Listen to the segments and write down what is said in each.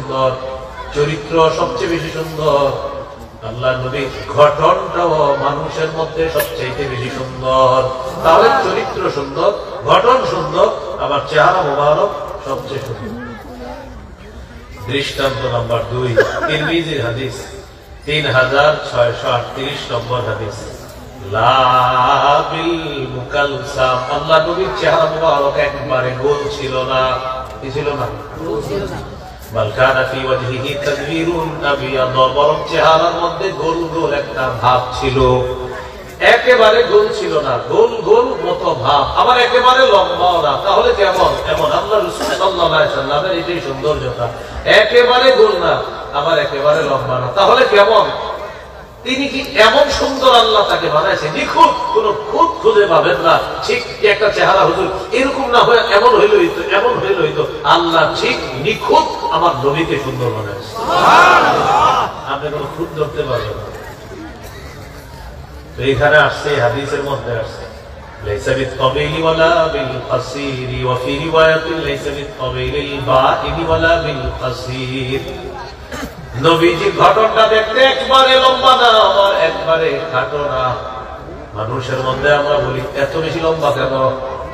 সুন্দর, চরিত্র সবচেয়ে বেশি সুন্দর। আল্লাহ নবী গঠনটাও মানুষের মধ্যে সবচেয়ে বেশি সুন্দর। তাহলে চরিত্র সুন্দর, গঠন সুন্দর, আবার চেহারা মোবারক সবচেয়ে সুন্দর। দৃষ্টান্ত নাম্বার 2, তিরমিজির হাদিস 3638 নম্বর হাদিস। আল্লাহ নবীর চেহারা মোবারক একবারে গোল ছিল না। কি ছিল না? বরং চেহারার মধ্যে গোল গোল একটা ভাব ছিল। একেবারে গোল ছিল না, গোল গোল মতো ভাব, আবার একেবারে লম্বাও না। তাহলে কেমন? এমন আল্লাহ রাসূল সাল্লাল্লাহু আলাইহি ওয়াসাল্লামের এটাই সৌন্দর্যতা। একেবারে গোল না, আবার একেবারে লম্বা না। তাহলে কেমন? তিনি কি এমন সুন্দর আল্লাহ তাকে বানাইছে, নিখুঁত, কোন খুঁত খুঁজে পাবেন না। ঠিক একটা চেহারা হুজুর এরকম না হয়ে এমন হইল হইতো, এমন হইল হইতো। আল্লাহ ঠিক নিখুঁত আমার নবীকে সুন্দর বানাইছে। আপনি কোন খুঁত ধরতে পারবেন না। তো এখানে আসছে, হাদিসের মধ্যে আসছে লাইসা বিত-তাবিলি ওয়ালা বিল-কাসীরি ওয়া ফি রিওয়ায়াতিন লাইসা বিত-তাবিলিল বাঈনি ওয়ালা বিল-কাসীর। নবীজির ঘটনটা দেখতে একবারে লম্বা না, আবার একবারে খাটো না। মানুষের মধ্যে আমরা বলি এত বেশি লম্বা কেন,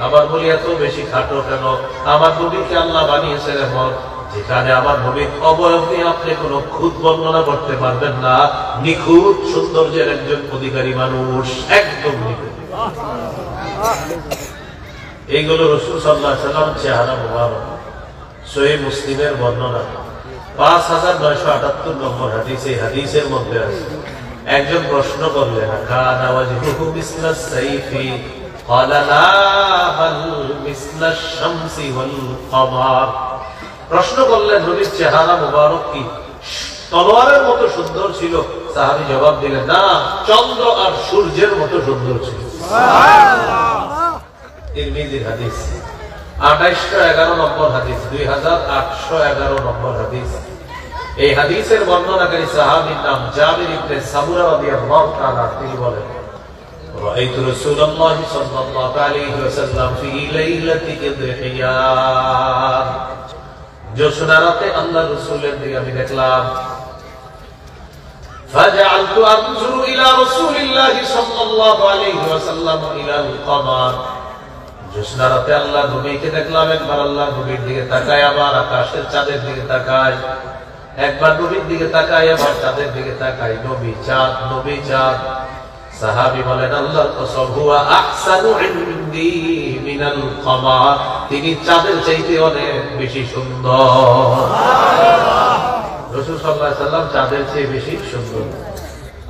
আবার বলি এত বেশি খাটো কেন। আমার নবীকে আল্লাহ বানিয়েছে এমন, যেখানে আমার নবীর অবয়ব নিয়ে আপনি কোনো খুঁত বর্ণনা করতে পারবেন না। নিখুঁত সৌন্দর্যের একজন অধিকারী মানুষ, একদম নিখুঁত। এইগুলো রাসূল সাল্লাল্লাহু আলাইহি ওয়াসাল্লাম চেহারা মোবারক। সহিহ মুসলিমের বর্ণনা 5978 নম্বর হাদিস। এই হাদিসের মধ্যে আছে, একজন প্রশ্ন করলেন, কানা ওয়াজহুহু মিসলাস সাইফি ক্বালা লা বাল মিসলাশ শামসি ওয়াল কমার। প্রশ্ন করলেন নবীর চেহারা মোবারক কি তলোয়ারের মতো সুন্দর ছিল? সাহাবী জবাব দিলেন, না, চন্দ্র আর সূর্যের মতো সুন্দর ছিল। সুবহানাল্লাহ। তিরমিজির হাদিস 2811 নম্বর হাদিস, 2811 নম্বর হাদিস। এই হাদিসের বর্ণনাকারী সাহাবীর নাম জাবির ইবনে সামুরা রাদিয়াল্লাহু তাআলা। তিনি বলেন, রাআইতু রাসূলুল্লাহ সাল্লাল্লাহু আলাইহি ওয়াসাল্লাম ফি লাইলাতি ইদহিয়ান। জোছনা রাতে আল্লাহ রাসূলের দিকে আমি দেখলাম। ফাজআলতু আনজুরু ইলা রাসূলিল্লাহ সাল্লাল্লাহু আলাইহি ওয়াসাল্লাম ইলাল কমার। জোছনা রাতে আল্লাহ নবীকে দেখলাম, একবার আল্লাহ নবীর দিকে তাকায়, আবার আকাশের চাঁদের দিকে তাকায়, একবার নবীর দিকে তাকায়, আবার চাঁদের দিকে তাকায়। নবী চাঁদ, নবী চাঁদ। সাহাবী বলেন, আল্লাহর কসম, হুয়া আহসানু ইনদি মিনাল কমার। তিনি চাঁদের চাইতে অনেক বেশি সুন্দর। সুবহানাল্লাহ। রাসূল সাল্লাল্লাহু আলাইহি ওয়াসাল্লাম চাঁদের চেয়ে বেশি সুন্দর।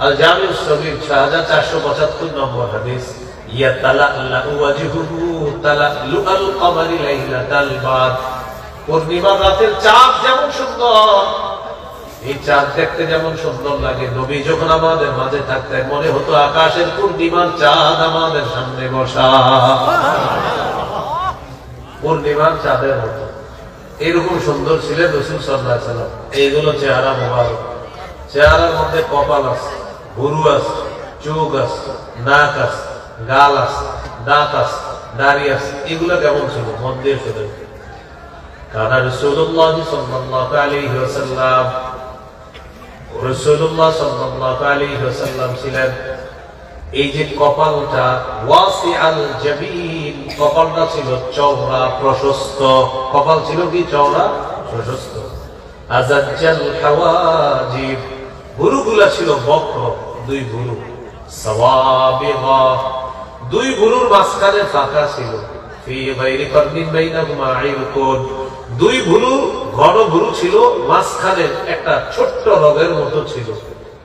আল জামিউস সগীর 6475 নম্বর হাদিস। ইয়াতালাল্লাহু ওয়াজহুহু তালাল্লুআল কমারি লাইলাতাল বাদ। পূর্ণিমার রাতের চাঁদ যেমন সুন্দর, এই চাঁদ দেখতে যেমন সুন্দর লাগে, নবী যখন আমাদের মাঝে থাকতেন মনে হতো আকাশের পূর্ণিমার চাঁদ আমাদের সামনে বসা। পূর্ণিমার চাঁদের মতো এরকম সুন্দর ছিলেন রাসূল সাল্লাল্লাহু আলাইহি ওয়াসাল্লাম। এইগুলো চেহারা মোবারক। চেহারার মধ্যে কপাল আছে, ভুরু আছে, চোখ আছে, নাক আছে, গাল আছে, দাঁত আছে, দাড়ি আছে। এগুলো কেমন ছিল? মন দিয়ে শুনে। কানা রাসূলুল্লাহ সাল্লাল্লাহু আলাইহি ওয়াসাল্লাম, রাসূলুল্লাহ সাল্লাল্লাহু আলাইহি ওয়াসাল্লাম ছিলেন, এই যে কপালটা ওয়াসিআল জাবিন, কপালটা ছিল চওড়া প্রশস্ত। কপাল ছিল কি? চওড়া প্রশস্ত। আযাজ্জাল হাওয়াজিব, ভুরুগুলা ছিল বক্র, দুই ভুরু। সাওয়াবিগা, দুই ভুরুর মাঝখানে ফাঁকা ছিল। ফি গায়রি কারনিন বাইনাহুমা আইরকুন, দুই ভুরু ঘন ভুরু ছিল, মাঝখানে একটা ছোট্ট রগের মতো ছিল।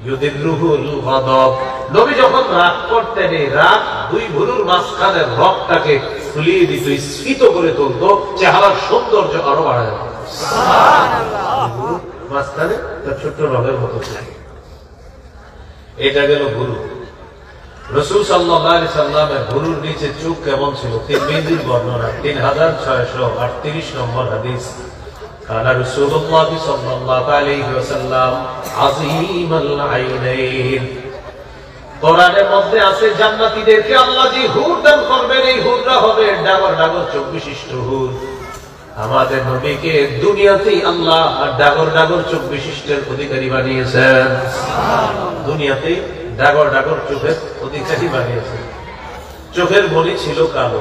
ইউদিরুহুল গাদাব, নবী যখন রাগ করতেন, এই রাগ দুই ভুরুর মাঝখানের রগটাকে ফুলিয়ে দিত, স্ফীত করে তুলতো, চেহারার সৌন্দর্য আরো বাড়ায় যেত। সুবহানাল্লাহ। মাঝখানে একটা ছোট্ট রগের মতো ছিল। এটা গেল ভুরু। রাসূল সাল্লাল্লাহু আলাইহি সাল্লামের ভুরুর নিচে চোখ কেমন ছিল? তিরমিজির বর্ণনা 3638 নম্বর হাদিস। কানা রাসূলুল্লাহ সাল্লাল্লাহু আলাইহি ওয়াসাল্লাম আযীমাল আইনাইন। কোরআনের মধ্যে আছে জান্নাতীদেরকে আল্লাহ যে হুর দান করবেন, এই হুররা হবে ডাবর ডাবর চোখ বিশিষ্ট হুর। আমাদের নবীকে দুনিয়াতেই আল্লাহ ডাগর ডাগর চোখ বিশিষ্টের অধিকারী বানিয়েছেন। দুনিয়াতেই ডাগর ডাগর চোখের অধিকারী বানিয়েছেন। চোখের মনি ছিল কালো,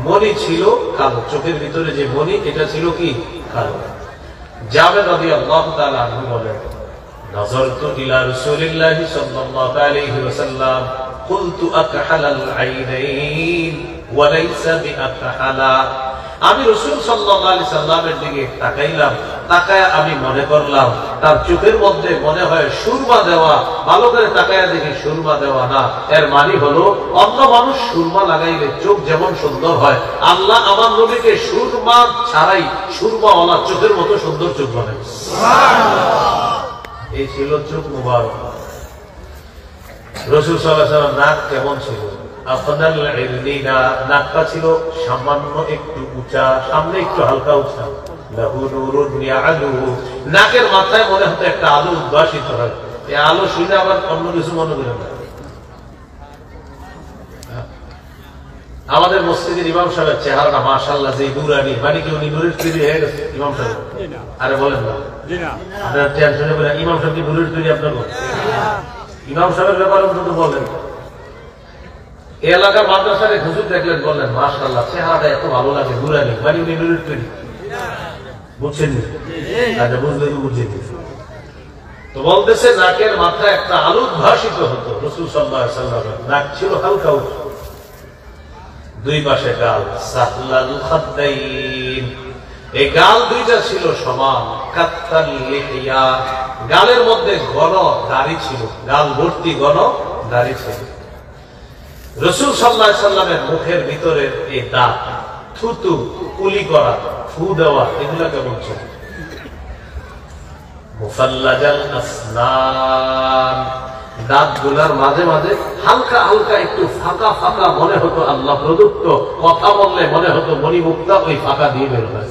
মনি ছিল কালো, চোখের ভিতরে যে মনি এটা ছিল কি কালো। জাবের রাদিয়াল্লাহু তাআলা আনহু বলেন, নাযারতু ইলা রাসূলিল্লাহি সাল্লাল্লাহু আলাইহি ওয়াসাল্লাম কুলতু আকহালাল আইনাইন ওয়া লাইসা বিআকহালা। আমি রাসূল সাল্লাল্লাহু আলাইহি সাল্লামের দিকে তাকাইলাম, তাকায় আমি মনে করলাম তার চোখের মধ্যে মনে হয় সুরমা দেওয়া। ভালো করে তাকায় দেখি সুরমা দেওয়া না, এর মানে হলো অন্য মানুষ সুরমা লাগাইলে চোখ যেমন সুন্দর হয়, আল্লাহ আমার নবীকে সুরমা ছাড়াই সুরমাওয়ালা চোখের মতো সুন্দর চোখ বানায়। এই ছিল চোখ মুবারক। রাসূল সাল্লাল্লাহু আলাইহি ওয়াসাল্লাম নাক কেমন ছিল? আফদাল ইলনিনা, নাকটা ছিল সামান্য একটু উঁচা, সামনে একটু হালকা উঁচা। লাহু নূরুন ইয়ালু, নাকের মাথায় মনে হতো একটা আলো উদ্ভাসিত হয়। এই আলো শুনে আবার অন্য কিছু মনে করেন না। আমাদের মসজিদের ইমাম সাহেবের চেহারাটা মাশাআল্লাহ যে নূরানি, মানে কি উনি নূরের তৈরি হয়ে গেছে ইমাম সাহেব? আরে বলেন না, আপনারা টেনশনে বলেন ইমাম সাহেব কি নূরের তৈরি? আপনার ইমাম সাহেবের ব্যাপারে অন্তত বলেন। এই এলাকার মাদ্রাসার হুজুর দেখলেন, বললেন মাশাআল্লাহ চেহারাটা এত ভালো লাগে, নূরানি, মানে উনি নূরের তৈরি। বুঝছেন? আচ্ছা, বুঝলে তো বুঝিয়ে দিন। তো বলতেছে নাকের মাথায় একটা আলো উদ্ভাসিত হতো। রাসূল সাল্লাল্লাহু আলাইহি ওয়াসাল্লামের নাক ছিল হালকা উঁচু, দুই পাশে গাল, সাহলাল খাদ্দাইন, এই গাল দুইটা ছিল সমান। কাত্তাল লিহিয়া, গালের মধ্যে ঘন দাড়ি ছিল, গাল ভর্তি ঘন দাড়ি ছিল। রাসূল সাল্লাল্লাহু আলাইহি ওয়াসাল্লামের মুখের ভিতরের এই দাঁত, থুতু, কুলি করা, ফু দেওয়া, এগুলা কেমন ছিল? মুফাল্লাজাল আসনান, দাঁতগুলার মাঝে মাঝে হালকা হালকা একটু ফাঁকা ফাঁকা মনে হতো আল্লাহ প্রদত্ত। কথা বললে মনে হতো মণিমুক্তা ওই ফাঁকা দিয়ে বের হয়।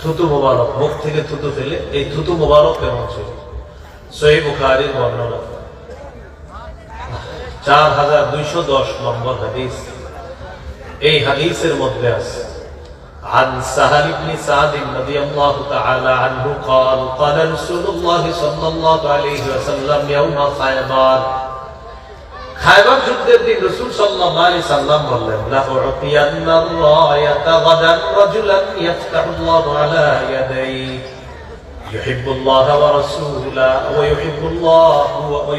থুতু মোবারক, মুখ থেকে থুতু ফেলে এই থুতু মোবারক কেমন ছিল? সহিহ বুখারীর বর্ণনা, 4210 নম্বর হাদিস। এই হাদিসের মধ্যে আছে عن سهل بن سعد رضي الله تعالى عنه قال قال رسول الله صلى الله عليه وسلم يوم خيبر, খায়বার যুদ্ধের দিন রাসূল সাল্লাল্লাহু আলাইহি সাল্লাম বললেন, লা উতিয়ান্না রায়াতা গাদান রাজুলান ইফতাহুল্লাহু আলা ইয়াদাইহি ইউহিব্বুল্লাহ ওয়া রাসূলুহু ওয়া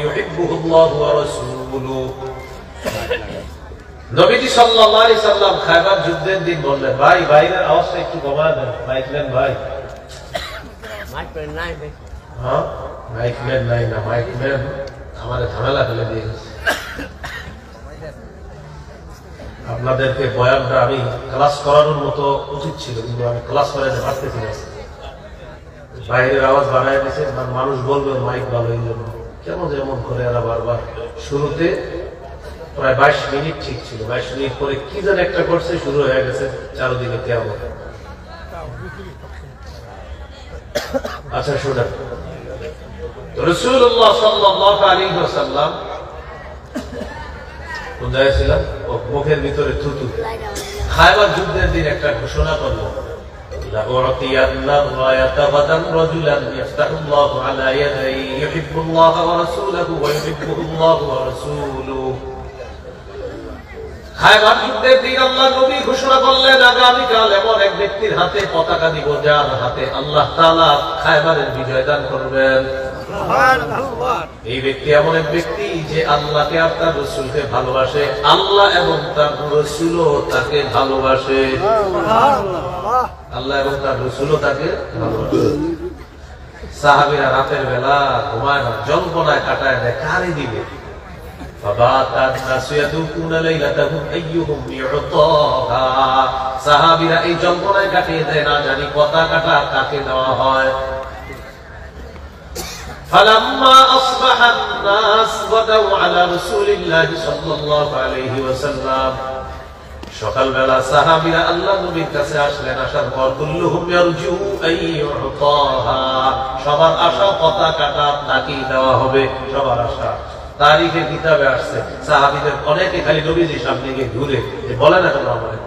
ইউহিব্বুহুল্লাহু ওয়া রাসূলুহু। নবীজি সাল্লাল্লাহু আলাইহি সাল্লাম খায়বার যুদ্ধের দিন বললেন, ভাই বাইরের আওয়াজটা একটু কমায় দেন, মাইক নেন ভাই। মাইক নেন নাই ভাই? হ্যাঁ, মাইক নেন নাই না, মাইক নেন, আমাদের ঝামেলা ফেলে দিয়েছে। আপনাদেরকে বয়ানটা আমি ক্লাস করানোর মতো উচিত ছিল, কিন্তু আমি ক্লাস করাতে পারতেছি না। বাইরের আওয়াজ বানায় দিয়েছে, মানুষ বলবে মাইক ভালো, এই জন্য কেন যেমন করে এরা বারবার। শুরুতে প্রায় 22 মিনিট ঠিক ছিল, 22 মিনিট পরে কি যেন একটা করছে, শুরু হয়ে গেছে চারদিকে কিয়ামত। আচ্ছা শোনেন, রাসূলুল্লাহ সাল্লাল্লাহু আলাইহি ওয়াসাল্লাম কোন জায়গায় ছিলেন? মুখের ভিতরে থুতু। খায়বার যুদ্ধের দিন একটা ঘোষণা করলো, লা উতিয়ান্না রায়াতা গাদান রাজুলান ইফতাহুল্লাহু আলা ইয়াদাইহি ইউহিব্বুল্লাহ ওয়া রাসূলুহু ওয়া ইউহিব্বুহুল্লাহু ওয়া রাসূলুহু। খায়বার যুদ্ধের দিন আল্লাহ নবী ঘোষণা করলেন, আগামীকাল এমন এক ব্যক্তির হাতে পতাকা দিব, যার হাতে আল্লাহ তাআলা খায়বারের বিজয় দান করবেন। এই ব্যক্তি এমন এক ব্যক্তি যে আল্লাহকে আর তার রাসূলকে ভালোবাসে, আল্লাহ এবং তার রাসূলও তাকে ভালোবাসে। আল্লাহ এবং তার রাসূলও তাকে ভালোবাসে। সাহাবীরা রাতের বেলা ঘুমায় না, জল্পনায় কাটায় দেয় কারে দিবে। সাহাবীরা এই জল্পনায় কাটিয়ে দেয়, না জানি পতাকাটা কাকে দেওয়া হয়। فلما أصبح الناس غدوا على رسول الله صلى الله عليه وسلم, সকালবেলা সাহাবীরা আল্লাহ নবীর কাছে আসলেন। আসার পর কুল্লুহুম ইয়ারজু আইয়ুতাহা, সবার আশা পতাকাটা তাকেই দেওয়া হবে, সবার আশা। তারিখে কিতাবে আসছে সাহাবীদের অনেকে খালি নবীজির সামনে গিয়ে ঘুরে যে বলে না কেন আমাদের।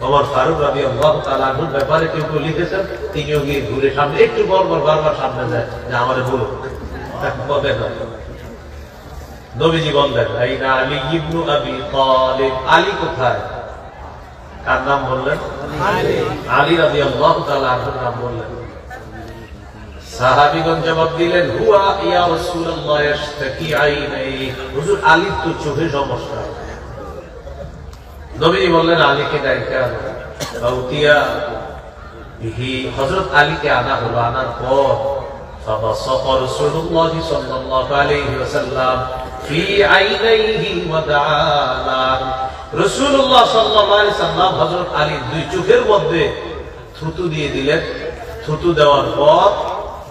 ওমর ফারুক রাদিয়াল্লাহু তাআলা আনহুর ব্যাপারে কেউ কেউ লিখেছেন, তিনিও গিয়ে ঘুরে সামনে একটু বারবার সামনে যায় যে আমাদের বলো বলে না। নবীজি বললেন আইনা আলী ইবনু আবি তালিব, আলী কোথায়? কার নাম বললেন? আলী রাদিয়াল্লাহু তাআলা আনহুর নাম বললেন। সাহাবীগণ জবাব দিলেন হুয়া ইয়া রাসূলুল্লাহ ইয়াশতাকি আইনাই, হুজুর আলীর তো চোখে সমস্যা। নবীজি বললেন আলীকে ডাইকা বাউতিয়া বিহি, হযরত আলীকে আনা হলো। আনার পর ফাবাসাকা রাসূলুল্লাহ সাল্লাল্লাহু আলাইহি ওয়াসাল্লাম ফি আইনাইহি ওয়া দাআলা, রাসূলুল্লাহ সাল্লাল্লাহু আলাইহি ওয়াসাল্লাম হযরত আলীর দুই চোখের মধ্যে থুতু দিয়ে দিলেন। থুতু দেওয়ার পর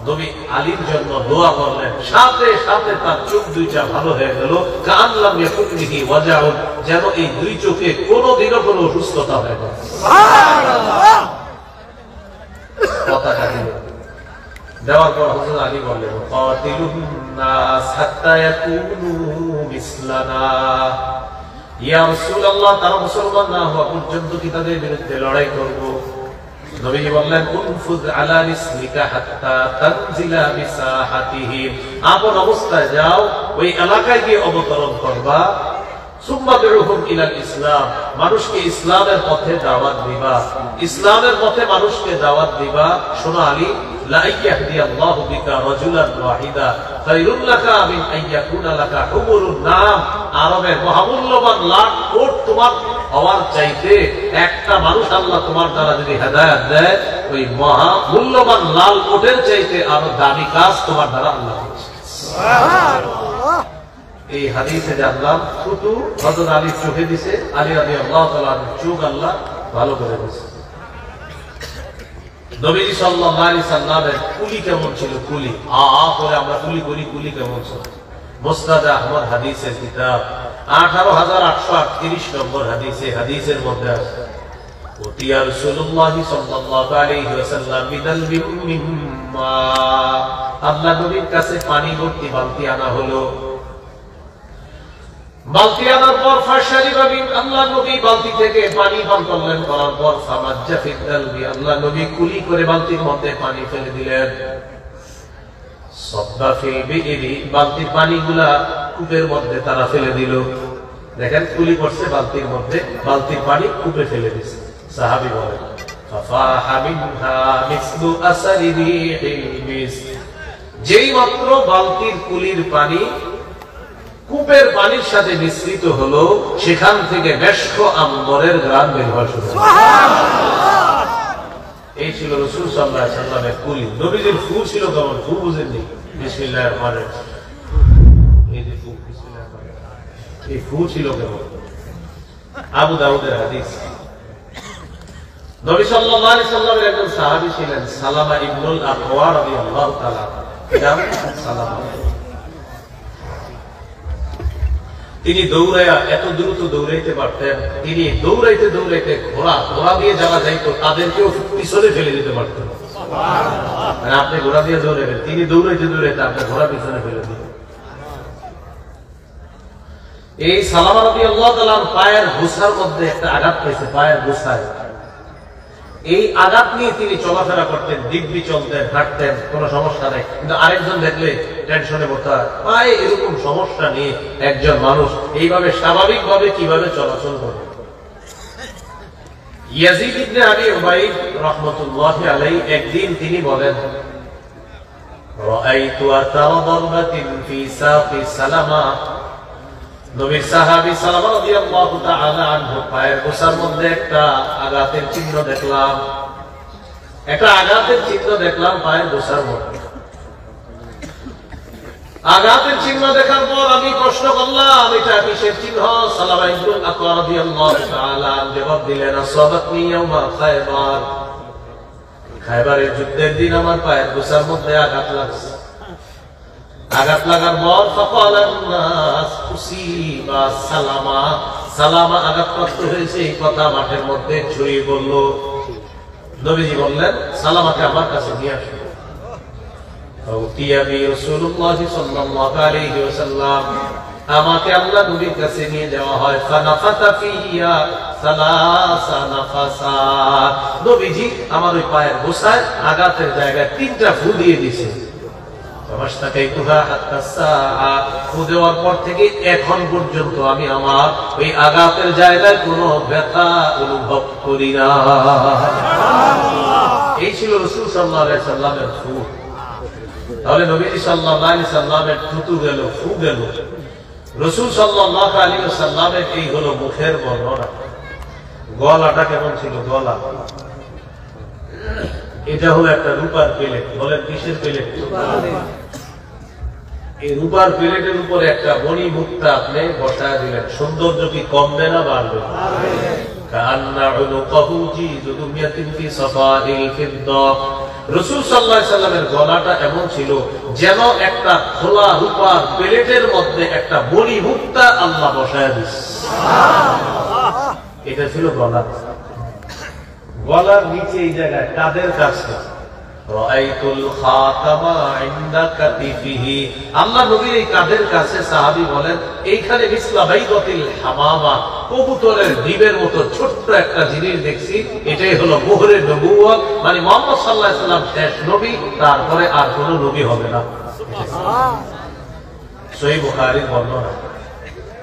নবী আলীর জন্য দোয়া করলেন, সাথে সাথে তার চোখ দুইটা ভালো হয়ে গেল। কাআল্লাম ইয়াকুনিহি ওয়াজাউন, যেন এই দুই চোখে কোনোদিনও কোনো অসুস্থতা হয় না। সুবহানাল্লাহ। কথাটা দিল দেওয়ার পর হযরত আলী বললেন কাতিলুন নাস হাত্তা ইয়াকুনু মিসলানা, ইয়া রাসূলুল্লাহ তারা মুসলমান না হওয়া পর্যন্ত কি তাদের বিরুদ্ধে লড়াই করব? নবী বললেন উনফুজ আলা রিসলিকা হাত্তা তানজিলা বিসাহাতিহি, আপন অবস্থায় যাও, ওই এলাকায় গিয়ে অবতরণ করবা। সুম্মা দুরুহুম ইলাল ইসলাম, মানুষকে ইসলামের পথে দাওয়াত দিবা, ইসলামের পথে মানুষকে দাওয়াত দিবা। শোনো আলী, লা ইয়াহদিয়াল্লাহু বিকা রাজুলান ওয়াহিদা খায়রুল লাকা মিন আইয়াকুনা লাকা হুমুরুন নাম, আরবের মহামূল্যবান লাখ কোট তোমার হওয়ার চাইতে একটা মানুষ আল্লাহ তোমার দ্বারা যদি হেদায়েত দেয়, ওই মহামূল্যবান লাল কোটের চাইতে আরো দামি কাজ তোমার দ্বারা আল্লাহ করছে। সুবহানাল্লাহ। এই হাদিসে জানলাম থুতু হযরত আলীর চোখে দিছে, আলী রাদিয়াল্লাহু তাআলা চোখ আল্লাহ ভালো করে দিয়েছে। নবীজি সাল্লাল্লাহু আলাইহি সাল্লামের কুলি কেমন ছিল? কুলি করে আমরা কুলি করি, কুলি কেমন ছিল? মুসনাদ আহমদ হাদিসের কিতাব 18838 নম্বর হাদিসে, হাদিসের মধ্যে আছে ওতিয়া রাসূলুল্লাহ সাল্লাল্লাহু আলাইহি ওয়াসাল্লাম মিনাল মিম্মা, আল্লাহ নবীর কাছে পানি ভর্তি বালতি আনা হলো। বালতি আনার পর ফাশারিবা বিন, আল্লাহ নবী বালতি থেকে পানি পান করলেন। করার পর ফামাজ্জা ফিল দালবি, আল্লাহ নবী কুলি করে বালতির মধ্যে পানি ফেলে দিলেন। সাব্বা ফিল বিইরি, বালতির পানিগুলা কূপের মধ্যে তারা ফেলে দিল। দেখেন কুলি করছে বালতির মধ্যে, বালতির পানি কূপে ফেলে দিয়েছে। সাহাবী বলেন ফাফাহা মিনহা মিসলু আসারি রিহিল মিস, যেই মাত্র বালতির কুলির পানি কূপের পানির সাথে মিশ্রিত হলো, সেখান থেকে মেশক আম্বরের ঘ্রাণ বের হওয়া শুরু হলো। সুবহানাল্লাহ। এই ছিল রাসূল সাল্লাল্লাহু আলাইহি সাল্লামের কুলি। নবীজির ফু ছিল কেমন? ফু বুঝেননি? বিসমিল্লাহির রহমানির রহিম, এই যে ফু, বিসমিল্লাহির রহমানির রহিম, এই ফু ছিল কেমন? আবু দাউদের হাদিস। নবী সাল্লাল্লাহু আলাইহি সাল্লামের একজন সাহাবী ছিলেন সালামা ইবনুল আকওয়া রাদিয়াল্লাহু তাআলা, নাম সালামা। তিনি দৌড়াইয়া এত দ্রুত দৌড়াইতে পারতেন, তিনি দৌড়াইতে দৌড়াইতে ঘোড়া দিয়ে যারা যাইতো তাদেরকেও পিছনে ফেলে দিতে পারতেন। আপনি ঘোড়া দিয়ে দৌড়াবেন, তিনি দৌড়াইতে দৌড়াইতে আপনার ঘোড়া পিছনে ফেলে দিবেন। এই সালামা রাদিয়াল্লাহু তাআলা পায়ের গোছার মধ্যে একটা আঘাত পেয়েছে, পায়ের গোছায়। এই আঘাত নিয়ে তিনি চলাফেরা করতেন, দিব্যি চলতেন, হাঁটতেন, কোনো সমস্যা নেই। কিন্তু আরেকজন দেখলে টেনশনে পড়তে হয়, পায়ে এরকম সমস্যা নিয়ে একজন মানুষ এইভাবে স্বাভাবিকভাবে কিভাবে চলাচল করে? ইয়াজিদ ইবনে আবি উবাইদ রাহমাতুল্লাহি আলাইহি একদিন তিনি বলেন রাআইতু আতারা দারবাতিন ফি সাফি সালামা, নবীর সাহাবী সালামা রাদিয়াল্লাহু তাআলা আনহু পায়ের গোছার মধ্যে একটা আঘাতের চিহ্ন দেখলাম, একটা আঘাতের চিহ্ন দেখলাম পায়ের গোছার মধ্যে। আঘাতের চিহ্ন দেখার পর আমি প্রশ্ন করলাম এটা কিসের চিহ্ন? সালামা ইবনুল আকওয়া রাদিয়াল্লাহু তাআলা জবাব দিলেন আসাবাতনি ইয়াউমা খায়বার, খায়বারের যুদ্ধের দিন আমার পায়ের গোছার মধ্যে আঘাত লাগছে। আঘাত লাগার পর ফাকালান নাস উসিবা সালামা, সালামা আঘাতপ্রাপ্ত হয়েছে এই কথা মাঠের মধ্যে ছড়িয়ে পড়ল। নবীজি বললেন সালামাকে আমার কাছে নিয়ে আসুন। আমাকে আল্লাহ নবীর কাছে নিয়ে যাওয়া হয়, নবীজি আমার ওই পায়ের গোসায় আঘাতের জায়গায় 3টা ফু দিয়ে দিছে। ফু দেওয়ার পর থেকে এখন পর্যন্ত আমি আমার ওই আঘাতের জায়গায় কোনো ব্যথা অনুভব করি না। এই ছিল রাসূল সাল্লাল্লাহু আলাইহি সাল্লামের ফু। তাহলে নবীজি সাল্লাল্লাহু আলাইহি সাল্লামের থুতু গেল, ফু গেল। রাসূল সাল্লাল্লাহু আলাইহি সাল্লামের এই হলো মুখের বর্ণনা। গলাটা কেমন ছিল? গলা এটা হলো একটা রূপার প্লেট। বলেন কিসের প্লেট? এই রূপার প্লেটের উপরে একটা মণি মুক্তা আপনি বসায় দিলেন। সৌন্দর্য কি কমবে না বাড়বে? রাসূল সাল্লাল্লাহু আলাইহি সাল্লামের গলাটা এমন ছিল যেন একটা খোলা রূপার প্লেটের মধ্যে একটা মণি মুক্তা আল্লাহ বসায় দিচ্ছে। এটা ছিল গলা। গলার নিচে এই জায়গায় কাদের কাছে আল্লাহ নবীর এই কাদের কাছে সাহাবী বলেন এইখানে কবুতরের ডিমের মতো ছোট্ট একটা জিনিস দেখছি। এটাই হলো মোহরে নবুয়ত, মানে মুহাম্মদ সাল্লাল্লাহু আলাইহি সাল্লাম শেষ নবী, তারপরে আর কোন নবী হবে না। সহিহ বুখারীর বর্ণনা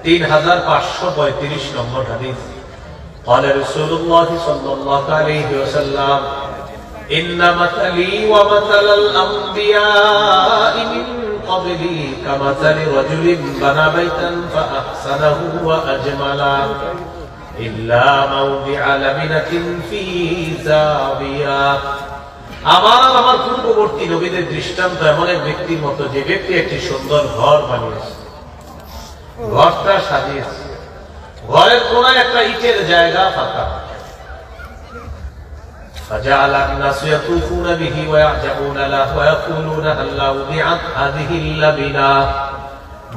3535 নম্বর হাদিস। قال رسول الله صلى الله عليه وسلم إن مثلي ومثل الأنبياء من قبلي كمثل رجل بنى بيتا فأحسنه وأجمله إلا موضع لبنة في زاوية। আমার পূর্ববর্তী নবীদের দৃষ্টান্ত এমন এক ব্যক্তির মতো যে ব্যক্তি একটি সুন্দর ঘর বানিয়েছে, ঘরটা সাজিয়েছে, ঘরের কোনায় একটা ইটের জায়গা ফাঁকা। فجعل الناس يطوفون به ويعجبون له ويقولون هل وضعت هذه اللبنة।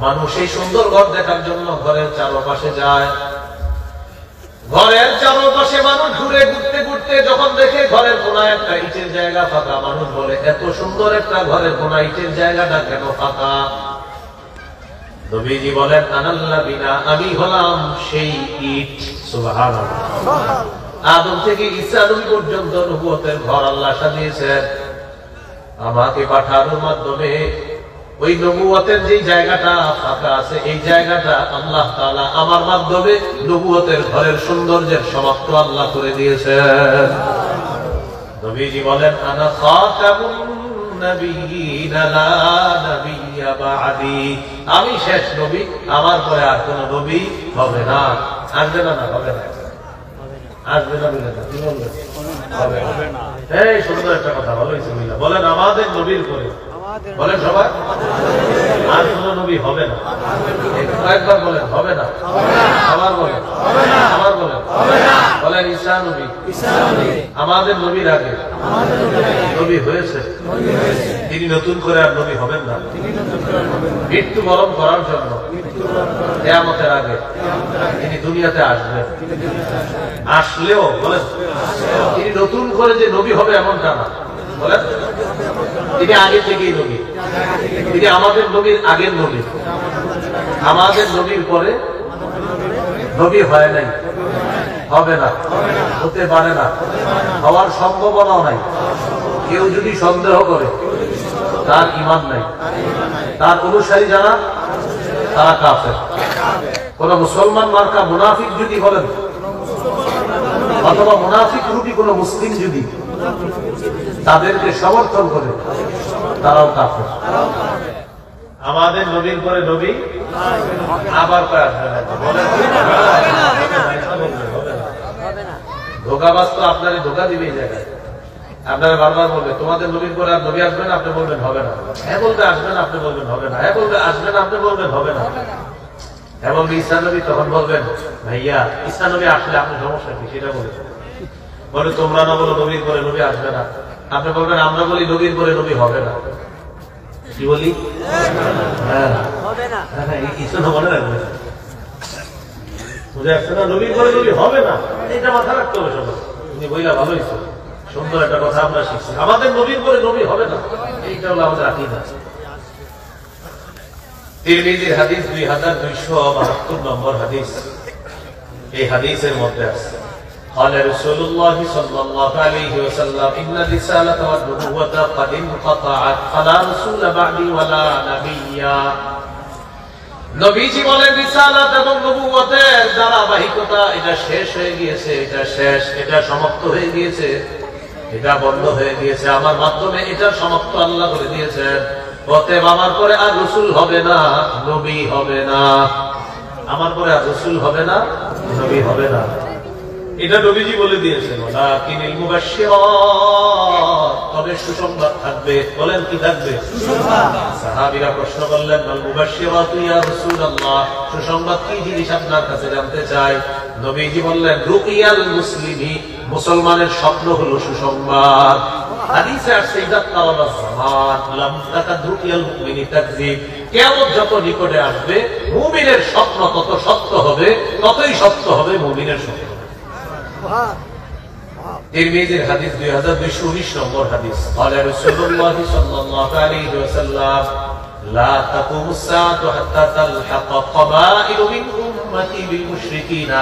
মানুষ এই সুন্দর ঘর দেখার জন্য ঘরের চারপাশে যায়। ঘরের চারপাশে মানুষ ঘুরে ঘুরতে ঘুরতে যখন দেখে ঘরের কোনায় একটা ইটের জায়গা ফাঁকা, মানুষ বলে এত সুন্দর একটা ঘরের কোনায় ইটের জায়গাটা কেন ফাঁকা? নবীজি বলেন আনাল্লাবিনা, আমি হলাম সেই ইট। সুবহানাল্লাহ। আদম থেকে ঈসা নবী পর্যন্ত নবুয়তের ঘর আল্লাহ সাজিয়েছেন। আমাকে পাঠানোর মাধ্যমে ওই নবুয়তের যে জায়গাটা ফাঁকা আছে, এই জায়গাটা আল্লাহ তাআলা আমার মাধ্যমে নবুয়তের ঘরের সৌন্দর্যের সমাপ্ত আল্লাহ করে দিয়েছেন। নবীজি বলেন আনা খাতামুন নাবিয়্যিনা লা নাবিয়্যা বা'দি, আমি শেষ নবী, আমার পরে আর কোন নবী হবে না। আসবে না? না হবে না। আসবে না বলে না, কি বলবেন? হবে না। এই সুন্দর একটা কথা বলো বিসমিল্লাহ বলেন, আমাদের নবীর পরে বলেন সবাই আর কোন নবী হবে না। একবার বলেন হবে না, আবার বলেন আবার বলেন বলেন ঈসা নবী আমাদের নবীর আগে নবী হয়েছে, তিনি নতুন করে আর নবী হবেন না। মৃত্যু বরণ করার জন্য কিয়ামতের আগে তিনি দুনিয়াতে আসবেন। আসলেও বলেন তিনি নতুন করে যে নবী হবে এমনটা না, বলেন তিনি আগে থেকেই নবী, তিনি আমাদের নবীর আগের নবী। আমাদের নবীর পরে নবী হয় নাই, হবে না, হতে পারে না, হওয়ার সম্ভাবনাও নাই। কেউ যদি সন্দেহ করে তার ঈমান নাই, তার অনুসারী যারা তারা কাফের। কোন মুসলমান মার্কা মুনাফিক যদি বলেন অথবা মুনাফিক রূপী কোন মুসলিম যদি তাদেরকে সমর্থন করে তারাও কাফের। আমাদের নবীর পরে নবী আবার ধোকাবাজ তো আপনারই ধোকা দিবে এই জায়গায়। আপনারা বারবার বলবে তোমাদের নবীর পরে আর নবী আসবেন, আপনি বলবেন হবে না। হ্যাঁ বলবে আসবেন, আপনি বলবেন হবে না। হ্যাঁ বলবে আসবেন, আপনি বলবেন হবে না। এবং ঈসা নবী তখন বলবেন ভাইয়া ঈসা নবী আসলে আপনার সমস্যা কি সেটা বলবেন। বলে তোমরা না বলো নবীর পরে নবী আসবে না, আপনি বলবেন আমরা বলি নবীর পরে নবী হবে না। কি বলি? হ্যাঁ ঈসা মনে রাখবে, বুঝে আসছে না? নবীর পরে নবী হবে না, এটা মাথা রাখতে হবে সবাই। তুমি বইলা ভালো হয়েছে, সুন্দর একটা কথা আমরা শিখছি, আমাদের নবীর পরে নবী হবে না, এইটা হলো আমাদের আকীদা। তিরমিজির হাদিস 2272 নম্বর হাদিস। এই হাদিসের মধ্যে আছে قال رسول الله صلى الله عليه وسلم إن الرسالة والنبوة قد انقطعت فلا رسول بعدي ولا نبيا। নবীজি বলেন রিসালাত এবং নবুয়তের ধারাবাহিকতা এটা শেষ হয়ে গিয়েছে, এটা শেষ, এটা সমাপ্ত হয়ে গিয়েছে, এটা বন্ধ হয়ে গিয়েছে, আমার মাধ্যমে এটা সমাপ্ত আল্লাহ করে দিয়েছেন। অতএব আমার পরে আর রাসূল হবে না, নবী হবে না, আমার পরে আর রাসূল হবে না, নবী হবে না, এটা নবীজি বলে দিয়েছেন। ওয়ালাকিনিল মুবাশশিরাত, তবে সুসংবাদ থাকবে। বলেন কি থাকবে? সুসংবাদ। সাহাবীরা প্রশ্ন করলেন মাল মুবাশশিরাত ইয়া রাসূলুল্লাহ, সুসংবাদ কি জিনিস আপনার কাছে জানতে চাই। নবীজি বললেন রুকিয়াল মুসলিমি, মুসলমানের স্বপ্ন হলো সুসংবাদ। হাদিসে আসছে ইদা তাওয়ালা জামান লাম তাকাদ রুকিয়াল মুমিনি তাকযিব, কিয়ামত যত নিকটে আসবে মুমিনের স্বপ্ন তত সত্য হবে, ততই সত্য হবে মুমিনের স্বপ্ন। তিরমিজির হাদিস 2219 নম্বর হাদিস। قال رسول الله صلى الله عليه وسلم لا تقوم الساعة حتى تلحق قبائل من أمتي بالمشركين